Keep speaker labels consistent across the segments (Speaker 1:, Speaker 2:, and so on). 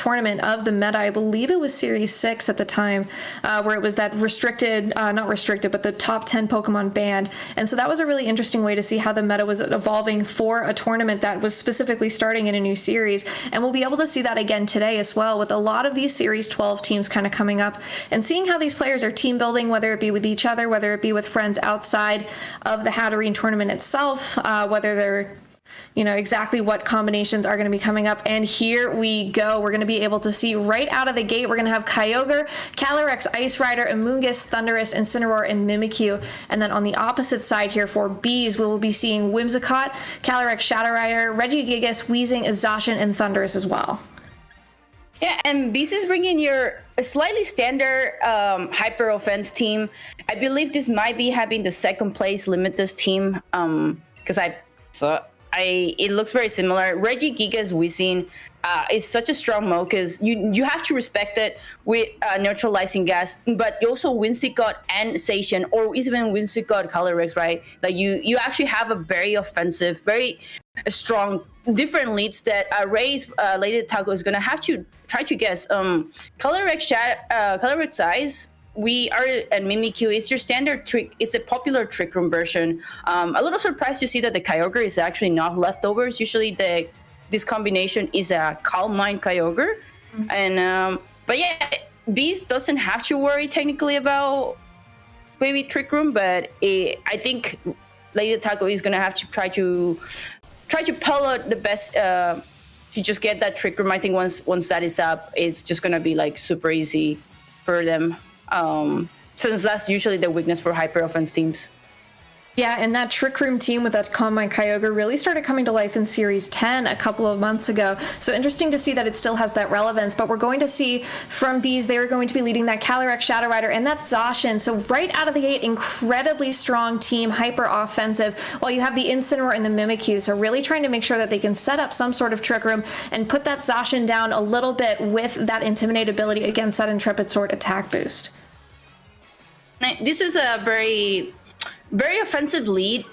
Speaker 1: tournament of the meta. I believe it was Series 6 at the time, where it was that restricted, not restricted, but the top 10 Pokemon banned. And so that was a really interesting way to see how the meta was evolving for a tournament that was specifically starting in a new series. And we'll be able to see that again today as well, with a lot of these Series 12 teams kind of coming up and seeing how these players are team building, whether it be with each other, whether it be with friends outside of the Hatterene tournament itself, whether they're exactly what combinations are going to be coming up. And here we go. We're going to be able to see right out of the gate, we're going to have Kyogre, Calyrex, Ice Rider, Amoonguss, Thundurus, Incineroar, and Mimikyu. And then on the opposite side here for Bees, we will be seeing Whimsicott, Calyrex, Shadow Rider, Regigigas, Weezing, Zacian, and Thundurus as well.
Speaker 2: Yeah, and Beast is bringing your slightly standard hyper offense team. I believe this might be having the second place Limitless team, because it looks very similar. Regigigas Weezing is such a strong mode because you have to respect it with neutralizing gas, but also Whimsicott and Zacian, or even Whimsicott Calyrex, right? Like you actually have a very offensive, very strong different leads that Ray's LadyDelTaco is gonna have to try to guess. Calyrex Eyes, and Mimikyu is your standard trick. It's a popular Trick Room version. A little surprised to see that the Kyogre is actually not leftovers. Usually this combination is a Calm Mind Kyogre. Mm-hmm. And but yeah, Beast doesn't have to worry technically about maybe Trick Room, but I think LadyDelTaco is gonna have to try to pull out the best to just get that Trick Room. I think once that is up, it's just gonna be like super easy for them. Since that's usually the weakness for hyper offense teams.
Speaker 1: Yeah, and that Trick Room team with that Calm Mind Kyogre really started coming to life in Series 10 a couple of months ago. So interesting to see that it still has that relevance. But we're going to see from Bees, they're going to be leading that Calyrex, Shadow Rider, and that Zacian. So right out of the gate, incredibly strong team, hyper offensive, while you have the Incineroar and the Mimikyu. So really trying to make sure that they can set up some sort of Trick Room and put that Zacian down a little bit with that Intimidate ability against that Intrepid Sword attack boost.
Speaker 2: This is a very offensive lead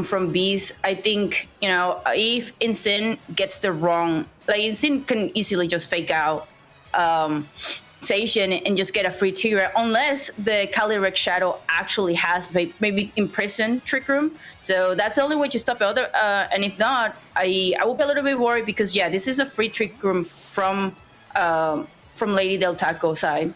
Speaker 2: from Bees. I think, if Incin gets the wrong, like Incin can easily just fake out Zacian and just get a free T-Rex, unless the Calyrex Shadow actually has maybe imprisoned Trick Room. So that's the only way to stop it. And if not, I will be a little bit worried because yeah, this is a free Trick Room from LadyDelTaco side.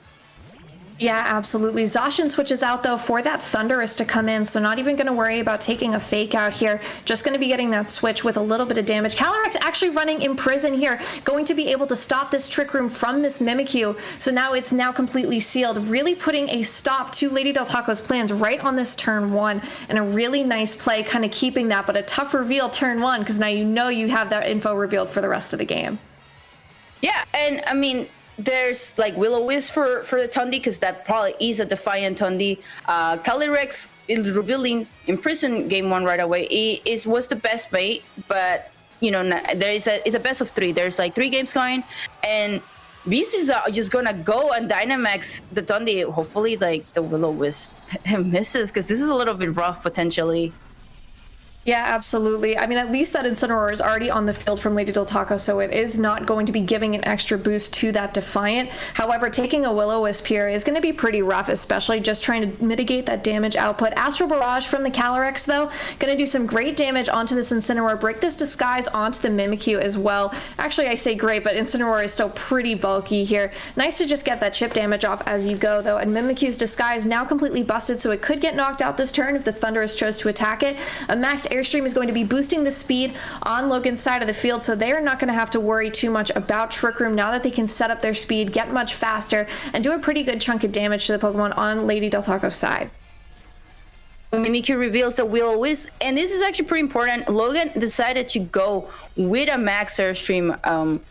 Speaker 1: Yeah, absolutely. Zacian switches out, though, for that Thundurus to come in, so not even going to worry about taking a fake out here. Just going to be getting that switch with a little bit of damage. Calyrex actually running Imprison here, going to be able to stop this Trick Room from this Mimikyu, so now it's completely sealed, really putting a stop to LadyDelTaco's plans right on this turn 1, and a really nice play, kind of keeping that, but a tough reveal turn 1, because now you have that info revealed for the rest of the game.
Speaker 2: Yeah, and I mean, there's like Will-O-Wisp for the Tundi, because that probably is a Defiant Tundi. Calyrex is revealing Imprison game 1 right away. It was the best bait, but it's a best of 3. There's like 3 games going, and Beast is just gonna go and Dynamax the Tundi. Hopefully, like the Will-O-Wisp misses, because this is a little bit rough potentially.
Speaker 1: Yeah, absolutely. I mean, at least that Incineroar is already on the field from LadyDelTaco, so it is not going to be giving an extra boost to that Defiant. However, taking a Will-O-Wisp here is going to be pretty rough, especially just trying to mitigate that damage output. Astral Barrage from the Calyrex, though, going to do some great damage onto this Incineroar, break this Disguise onto the Mimikyu as well. Actually, I say great, but Incineroar is still pretty bulky here. Nice to just get that chip damage off as you go, though, and Mimikyu's Disguise now completely busted, so it could get knocked out this turn if the Thundurus chose to attack it. A maxed Airstream is going to be boosting the speed on Logan's side of the field, so they're not going to have to worry too much about Trick Room now that they can set up their speed, get much faster, and do a pretty good chunk of damage to the Pokemon on LadyDelTaco's side.
Speaker 2: Mimikyu reveals the Will-O-Wisp, and this is actually pretty important. Logan decided to go with a max Airstream,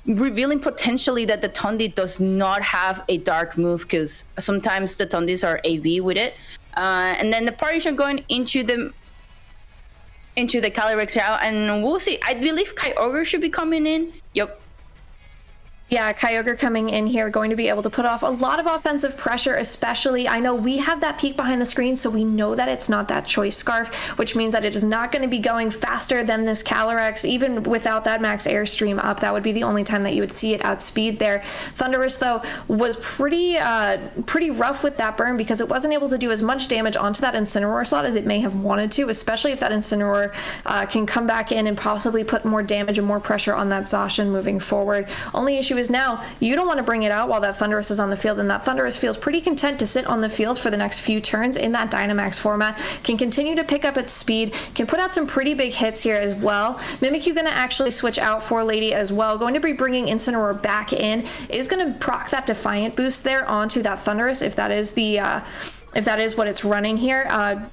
Speaker 2: revealing potentially that the Tundi does not have a dark move, because sometimes the Tundis are AV with it. And then the party shot going into the Calyrex out, and we'll see. I believe Kyogre should be coming in. Yep.
Speaker 1: Yeah, Kyogre coming in here going to be able to put off a lot of offensive pressure, especially. I know we have that peek behind the screen, so we know that it's not that Choice Scarf, which means that it is not going to be going faster than this Calyrex. Even without that max airstream up, that would be the only time that you would see it outspeed there. Thundurus, though, was pretty rough with that burn because it wasn't able to do as much damage onto that Incineroar slot as it may have wanted to, especially if that Incineroar can come back in and possibly put more damage and more pressure on that Zacian moving forward. Only issue is now you don't want to bring it out while that Thundurus is on the field, and that Thundurus feels pretty content to sit on the field for the next few turns in that Dynamax format, can continue to pick up its speed, can put out some pretty big hits here as well. Mimikyu going to actually switch out for Lady as well, going to be bringing Incineroar back in, is going to proc that Defiant boost there onto that Thundurus if that is the if that is what it's running here.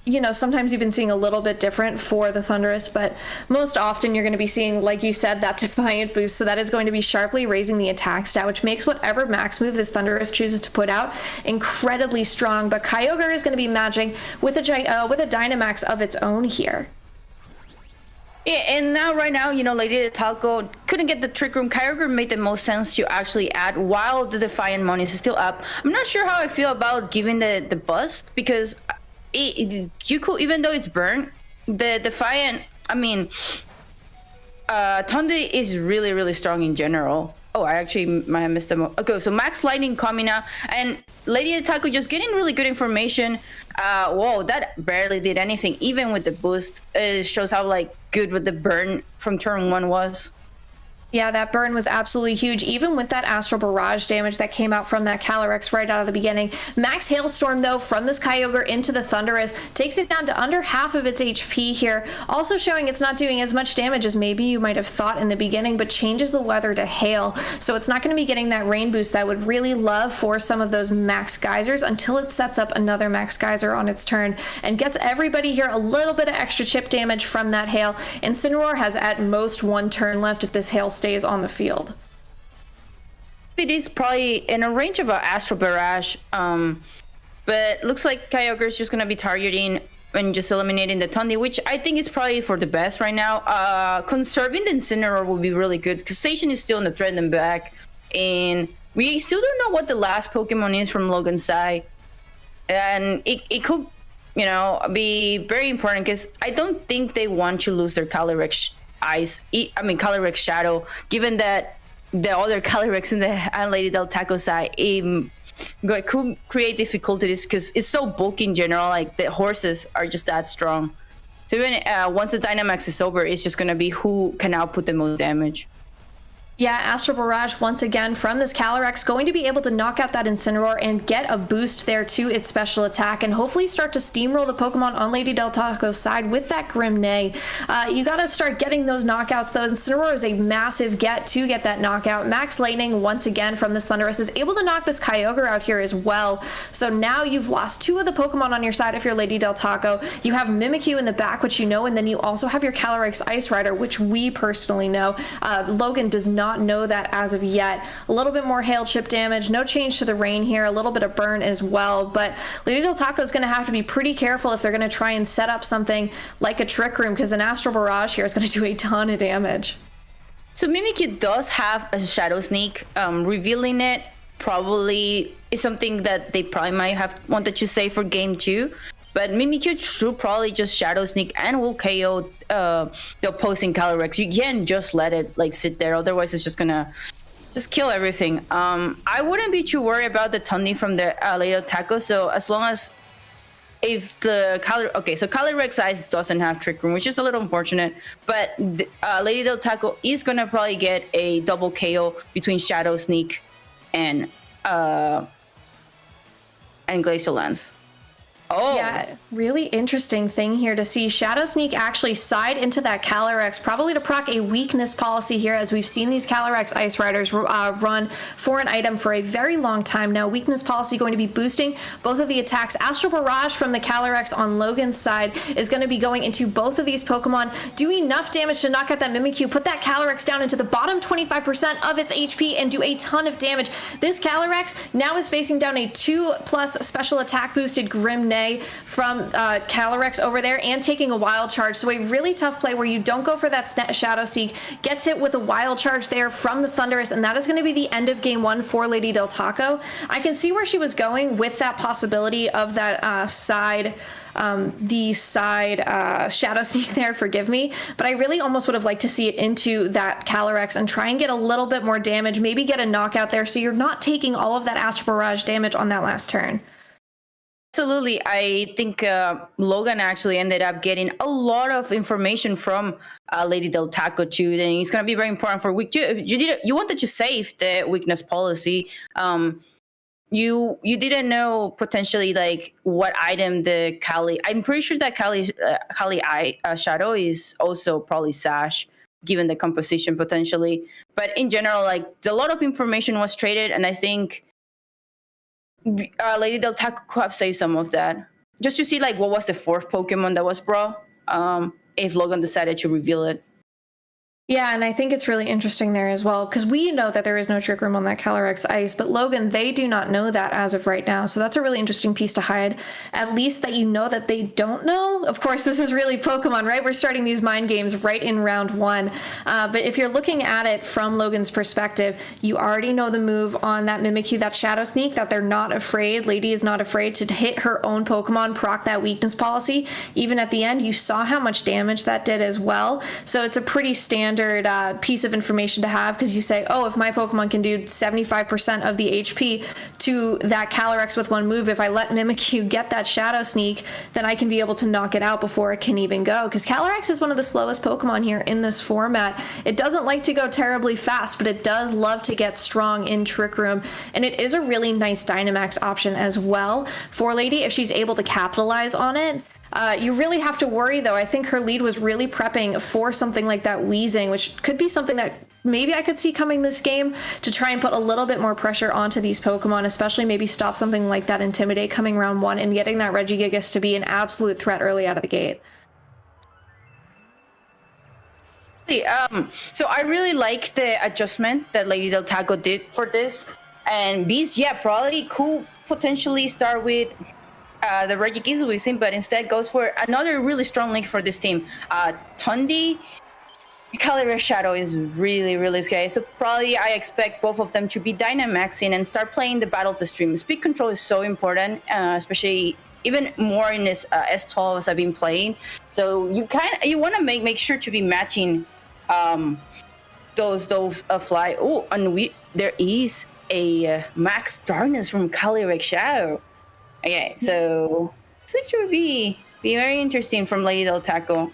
Speaker 1: You know, sometimes you've been seeing a little bit different for the Thundurus, but most often you're going to be seeing, like you said, that Defiant boost. So that is going to be sharply raising the attack stat, which makes whatever max move this Thundurus chooses to put out incredibly strong. But Kyogre is going to be matching with a Dynamax of its own here.
Speaker 2: Yeah, and now, right now, you know, LadyDelTaco couldn't get the Trick Room. Kyogre made the most sense to actually add while the Defiant Monies is still up. I'm not sure how I feel about giving the bust because you could, even though it's burnt, the Defiant, I mean, Tonde is really, really strong in general. Oh, I actually might have missed them. Okay, so Max Lightning coming out, and LadyDelTaco just getting really good information. Whoa, that barely did anything, even with the boost. It shows how like good with the burn from turn 1 was.
Speaker 1: Yeah, that burn was absolutely huge, even with that Astral Barrage damage that came out from that Calyrex right out of the beginning. Max Hailstorm, though, from this Kyogre into the Thundurus, takes it down to under half of its HP here, also showing it's not doing as much damage as maybe you might have thought in the beginning, but changes the weather to hail, so it's not going to be getting that rain boost that I would really love for some of those Max Geysers until it sets up another Max Geyser on its turn and gets everybody here a little bit of extra chip damage from that hail. Incineroar has at most 1 turn left if this hail stays on the field.
Speaker 2: It is probably in a range of an Astral Barrage, but looks like Kyogre is just going to be targeting and just eliminating the Tonde, which I think is probably for the best right now. Conserving the Incineroar will be really good because Zacian is still in the threat and back, and we still don't know what the last Pokemon is from Logan's side, and it could, you know, be very important because I don't think they want to lose their Calyrex Calyrex Shadow, given that the other Calyrex in the LadyDelTaco side could create difficulties because it's so bulky in general. Like the horses are just that strong. So even once the Dynamax is over, it's just going to be who can output the most damage.
Speaker 1: Yeah, Astral Barrage once again from this Calyrex going to be able to knock out that Incineroar and get a boost there to its special attack and hopefully start to steamroll the Pokemon on LadyDelTaco's side with that Grim Neigh. You got to start getting those knockouts though. Incineroar is a massive get to get that knockout. Max Lightning once again from this Thundurus is able to knock this Kyogre out here as well. So now you've lost 2 of the Pokemon on your side if you're LadyDelTaco. You have Mimikyu in the back, which you know, and then you also have your Calyrex Ice Rider, which we personally know. Logan does not know that as of yet. A little bit more hail chip damage, no change to the rain here, a little bit of burn as well, but LadyDelTaco is going to have to be pretty careful if they're going to try and set up something like a Trick Room, because an Astral Barrage here is going to do a ton of damage.
Speaker 2: So Mimikyu does have a Shadow Sneak. Revealing it probably is something that they probably might have wanted to say for game 2. But Mimikyu should probably just Shadow Sneak and will KO the opposing Calyrex. You can't just let it like sit there, otherwise it's just gonna just kill everything. I wouldn't be too worried about the Tonde from the LadyDelTaco. So as long as if the Calyrex Ice doesn't have Trick Room, which is a little unfortunate, but LadyDelTaco is gonna probably get a double KO between Shadow Sneak and Glacial Lance. Oh.
Speaker 1: Yeah, really interesting thing here to see Shadow Sneak actually side into that Calyrex, probably to proc a weakness policy here, as we've seen these Calyrex Ice Riders run for an item for a very long time now. Weakness policy going to be boosting both of the attacks. Astral Barrage from the Calyrex on Logan's side is going to be going into both of these Pokemon, do enough damage to knock out that Mimikyu, put that Calyrex down into the bottom 25% of its HP, and do a ton of damage. This Calyrex now is facing down a 2+ special attack boosted Grim Neigh Hatterene from Calyrex over there and taking a wild charge. So a really tough play where you don't go for that Shadow Seek, gets hit with a wild charge there from the Thunderous, and that is going to be the end of game one for LadyDelTaco. I can see where she was going with that possibility of that the side Shadow Sneak there, forgive me, but I really almost would have liked to see it into that Calyrex and try and get a little bit more damage, maybe get a knockout there so you're not taking all of that Astral Barrage damage on that last turn.
Speaker 2: Absolutely. I think Logan actually ended up getting a lot of information from LadyDelTaco too. And it's going to be very important for week 2. You wanted to save the weakness policy. You didn't know potentially like what item the Kali. I'm pretty sure that Kali Shadow is also probably Sash, given the composition potentially. But in general, like a lot of information was traded, and I think LadyDelTaco could have saved some of that, just to see like what was the 4th Pokemon that was brought. If Logan decided to reveal it.
Speaker 1: Yeah, and I think it's really interesting there as well, because we know that there is no Trick Room on that Calyrex Ice, but Logan, they do not know that as of right now. So that's a really interesting piece to hide, at least that you know that they don't know. Of course, this is really Pokemon, right? We're starting these mind games right in round 1. But if you're looking at it from Logan's perspective, you already know the move on that Mimikyu, that Shadow Sneak, that they're not afraid. Lady is not afraid to hit her own Pokemon, proc that weakness policy. Even at the end, you saw how much damage that did as well. So it's a pretty standard piece of information to have, because you say, oh, if my Pokemon can do 75% of the HP to that Calyrex with one move, if I let Mimikyu get that Shadow Sneak, then I can be able to knock it out before it can even go. Because Calyrex is one of the slowest Pokemon here in this format. It doesn't like to go terribly fast, but it does love to get strong in Trick Room, and it is a really nice Dynamax option as well for Lady if she's able to capitalize on it. You really have to worry, though. I think her lead was really prepping for something like that Wheezing, which could be something that maybe I could see coming this game to try and put a little bit more pressure onto these Pokemon, especially maybe stop something like that Intimidate coming round 1 and getting that Regigigas to be an absolute threat early out of the gate.
Speaker 2: So I really like the adjustment that LadyDelTaco did for this. And Beast, yeah, probably could potentially start with the Regigigas we've seen, but instead goes for another really strong link for this team. Tundi, Calyrex Shadow is really, really scary. So probably I expect both of them to be Dynamaxing and start playing the Battle of the Stream. Speed control is so important, especially even more in this S12 as I've been playing. So you want to make sure to be matching those fly. Oh, and there is a Max Darkness from Calyrex Shadow. Okay, so this actually would be very interesting from LadyDelTaco.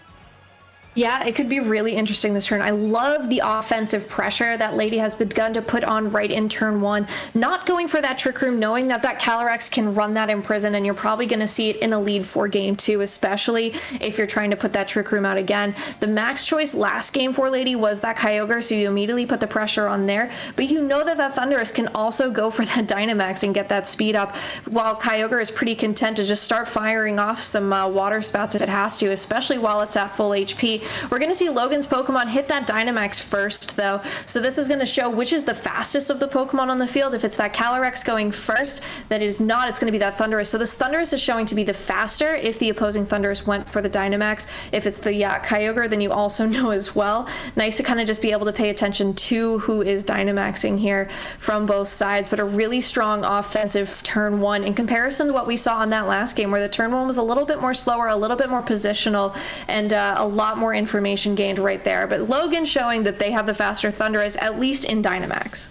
Speaker 1: Yeah, it could be really interesting this turn. I love the offensive pressure that Lady has begun to put on right in turn 1. Not going for that Trick Room, knowing that that Calyrex can run that Imprison, and you're probably going to see it in a lead for game 2, especially if you're trying to put that Trick Room out again. The max choice last game for Lady was that Kyogre, so you immediately put the pressure on there. But you know that that Thunderous can also go for that Dynamax and get that speed up, while Kyogre is pretty content to just start firing off some water spouts if it has to, especially while it's at full HP. We're going to see Logan's Pokemon hit that Dynamax first, though. So this is going to show which is the fastest of the Pokemon on the field. If it's that Calyrex going first, then it is not. It's going to be that Thunderous. So this Thunderous is showing to be the faster if the opposing Thunderous went for the Dynamax. If it's the Kyogre, then you also know as well. Nice to kind of just be able to pay attention to who is Dynamaxing here from both sides. But a really strong offensive turn 1 in comparison to what we saw on that last game, where the turn 1 was a little bit more slower, a little bit more positional, and a lot more information gained right there. But Logan showing that they have the faster Thunderous, at least in Dynamax.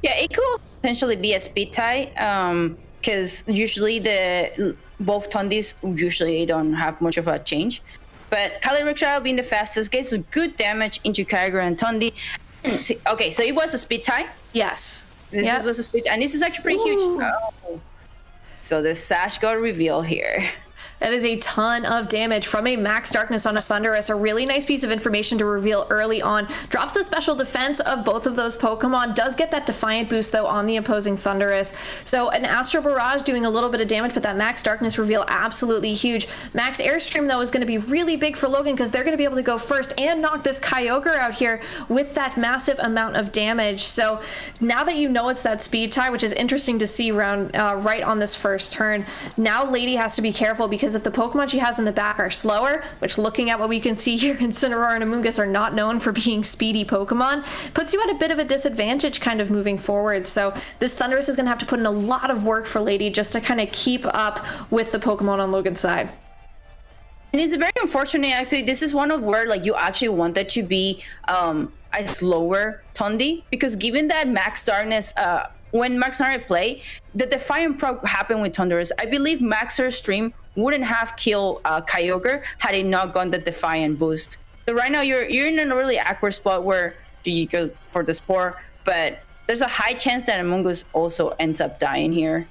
Speaker 2: Yeah, it could potentially be a speed tie, because usually both Tundis usually don't have much of a change. But Calyrex Shadow being the fastest gets good damage into Kyogre and Tundi. Okay, so it was a speed tie?
Speaker 1: Yes.
Speaker 2: This was a speed, and this is actually pretty huge. Oh. So the Sash got revealed here.
Speaker 1: That is a ton of damage from a Max Darkness on a Thundurus. A really nice piece of information to reveal early on. Drops the special defense of both of those Pokemon. Does get that Defiant boost, though, on the opposing Thundurus. So an Astral Barrage doing a little bit of damage, but that Max Darkness reveal absolutely huge. Max Airstream, though, is going to be really big for Logan because they're going to be able to go first and knock this Kyogre out here with that massive amount of damage. So now that you know it's that speed tie, which is interesting to see around right on this first turn, now Lady has to be careful because if the Pokemon she has in the back are slower, which looking at what we can see here, Incineroar and Amoonguss are not known for being speedy Pokemon, puts you at a bit of a disadvantage kind of moving forward. So this Thundurus is going to have to put in a lot of work for Lady just to kind of keep up with the Pokemon on Logan's side.
Speaker 2: And it's very unfortunate, actually. This is one of where like you actually want that to be a slower Tundi, because given that Max Darkness, when Max Darkness play, the Defiant proc happened with Thundurus. I believe Max Stream wouldn't have killed Kyogre had it not gone the Defiant boost. So right now you're in a really awkward spot where do you go for the Spore, but there's a high chance that Amoonguss also ends up dying here.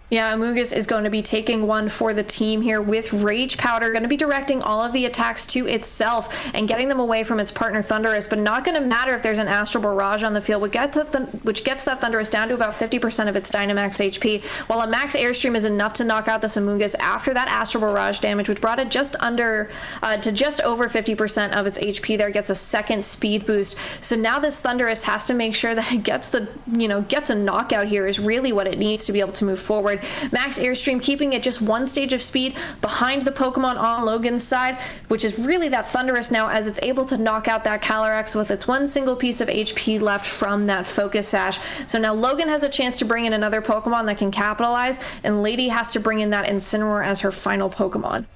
Speaker 1: Yeah, Amoonguss is going to be taking one for the team here with Rage Powder, going to be directing all of the attacks to itself and getting them away from its partner Thundurus, but not going to matter if there's an Astral Barrage on the field, which gets that Thundurus down to about 50% of its Dynamax HP, while a Max Airstream is enough to knock out this Amoonguss after that Astral Barrage damage, which brought it just under to just over 50% of its HP there, gets a second speed boost. So now this Thundurus has to make sure that it gets gets a knockout here is really what it needs to be able to move forward. Max Airstream keeping it just one stage of speed behind the Pokemon on Logan's side, which is really that Thundurus now, as it's able to knock out that Calyrex with its one single piece of HP left from that Focus Sash. So now Logan has a chance to bring in another Pokemon that can capitalize, and Lady has to bring in that Incineroar as her final Pokemon.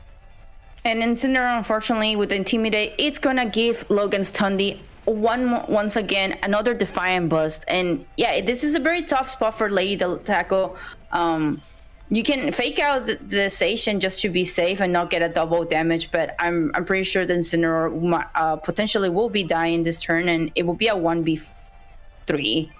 Speaker 2: And Incineroar, unfortunately, with Intimidate, it's gonna give Logan's Tundi once again another Defiant boost. And yeah, this is a very tough spot for LadyDelTaco. You can fake out the station just to be safe and not get a double damage, but I'm pretty sure the Incineroar potentially will be dying this turn, and it will be a 1v3.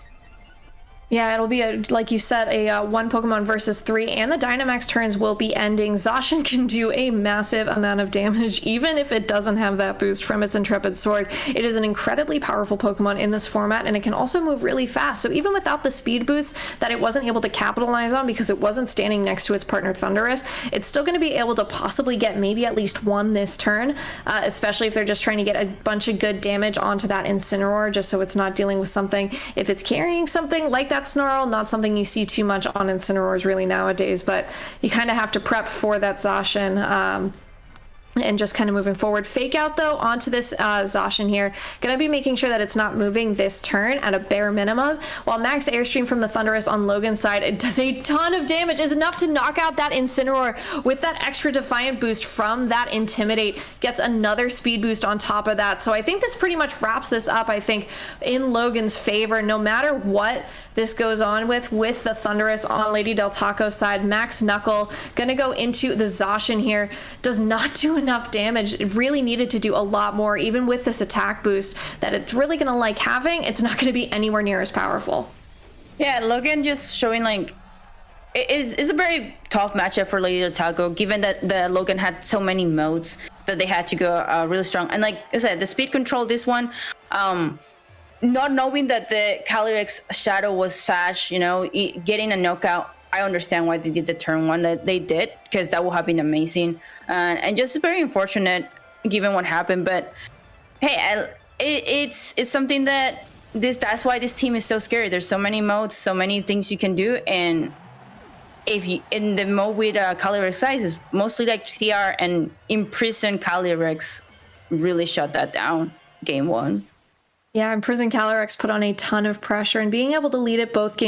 Speaker 1: Yeah, it'll be, like you said, a one Pokemon versus three, and the Dynamax turns will be ending. Zacian can do a massive amount of damage, even if it doesn't have that boost from its Intrepid Sword. It is an incredibly powerful Pokemon in this format, and it can also move really fast. So even without the speed boost that it wasn't able to capitalize on because it wasn't standing next to its partner Thundurus, it's still going to be able to possibly get maybe at least one this turn, especially if they're just trying to get a bunch of good damage onto that Incineroar, just so it's not dealing with something. If it's carrying something like that Snarl, not something you see too much on Incineroars really nowadays, but you kind of have to prep for that Zacian. And just kind of moving forward. Fake out, though, onto this Zacian here. Gonna be making sure that it's not moving this turn at a bare minimum. While Max Airstream from the Thundurus on Logan's side, it does a ton of damage. It's enough to knock out that Incineroar with that extra Defiant boost from that Intimidate. Gets another speed boost on top of that. So I think this pretty much wraps this up, I think, in Logan's favor. No matter what this goes on with the Thundurus on LadyDelTaco's side, Max Knuckle gonna go into the Zacian here. Does not do enough damage. It really needed to do a lot more, even with this attack boost that it's really gonna like having. It's not gonna be anywhere near as powerful.
Speaker 2: Yeah, Logan just showing like it's a very tough matchup for LadyDelTaco, given that the Logan had so many modes that they had to go really strong. And like I said, the speed control, this one, not knowing that the Calyrex Shadow was Sash, getting a knockout. I understand why they did the turn one that they did, because that would have been amazing, and just very unfortunate given what happened. But hey, it's something that's why this team is so scary. There's so many modes, so many things you can do, and if you in the mode with Calyrex size is mostly like TR and Imprison Calyrex really shut that down game one.
Speaker 1: Yeah, Imprison Calyrex put on a ton of pressure, and being able to lead it both games